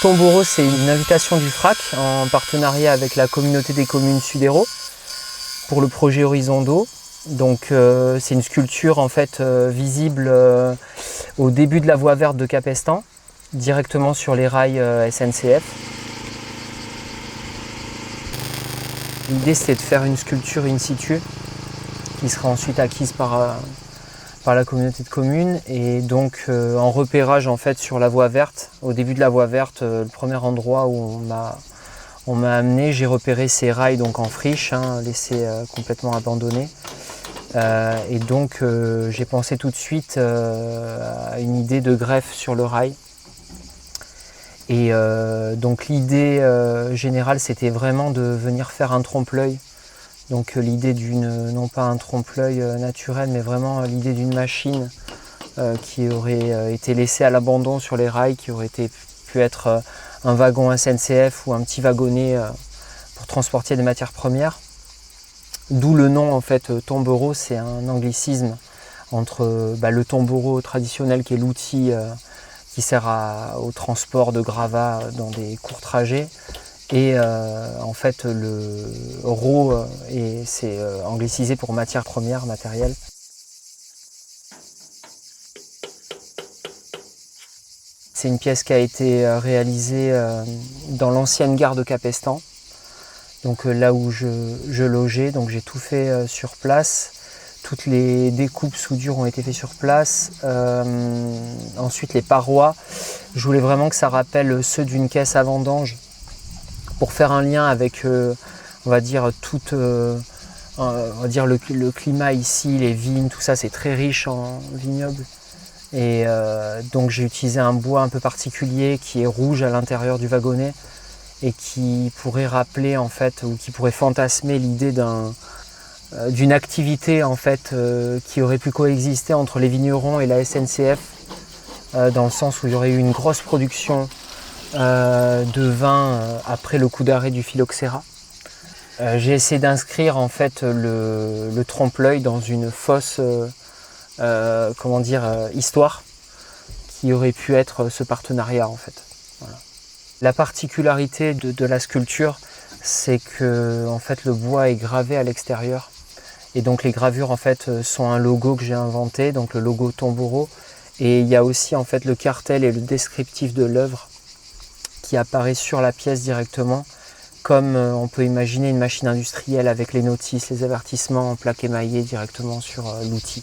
Tomboro, c'est une invitation du FRAC en partenariat avec la communauté des communes Sud-Hérault pour le projet Horizon d'eau. Donc c'est une sculpture en fait visible au début de la voie verte de Capestan, directement sur les rails SNCF. L'idée c'était de faire une sculpture in situ qui sera ensuite acquise par la communauté de communes, et donc en repérage en fait sur la voie verte, au début de la voie verte, le premier endroit où on m'a amené, j'ai repéré ces rails donc en friche, laissés complètement abandonnés. Et donc j'ai pensé tout de suite à une idée de greffe sur le rail. Et donc l'idée générale c'était vraiment de venir faire un trompe-l'œil. Donc l'idée non pas un trompe-l'œil naturel, mais vraiment l'idée d'une machine qui aurait été laissée à l'abandon sur les rails, qui aurait pu être un wagon SNCF ou un petit wagonnet pour transporter des matières premières. D'où le nom en fait Tomboro, c'est un anglicisme entre le tomboro traditionnel qui est l'outil qui sert au transport de gravats dans des courts trajets, et en fait le ro c'est anglicisé pour matière première, matériel. C'est une pièce qui a été réalisée dans l'ancienne gare de Capestan. Donc là où je logeais, donc j'ai tout fait sur place. Toutes les découpes soudures ont été faites sur place. Ensuite les parois, je voulais vraiment que ça rappelle ceux d'une caisse à vendange, pour faire un lien avec on va dire le climat ici, les vignes, tout ça c'est très riche en vignobles. Et donc j'ai utilisé un bois un peu particulier qui est rouge à l'intérieur du wagonnet, et qui pourrait rappeler en fait, ou qui pourrait fantasmer l'idée d'une activité en fait qui aurait pu coexister entre les vignerons et la SNCF, dans le sens où il y aurait eu une grosse production de vin après le coup d'arrêt du phylloxéra. J'ai essayé d'inscrire en fait le trompe-l'œil dans une fausse histoire qui aurait pu être ce partenariat en fait. Voilà. La particularité de la sculpture, c'est que en fait, le bois est gravé à l'extérieur, et donc les gravures en fait sont un logo que j'ai inventé, donc le logo Tomboro, et il y a aussi en fait le cartel et le descriptif de l'œuvre qui apparaît sur la pièce directement, comme on peut imaginer une machine industrielle avec les notices, les avertissements en plaques émaillées directement sur l'outil.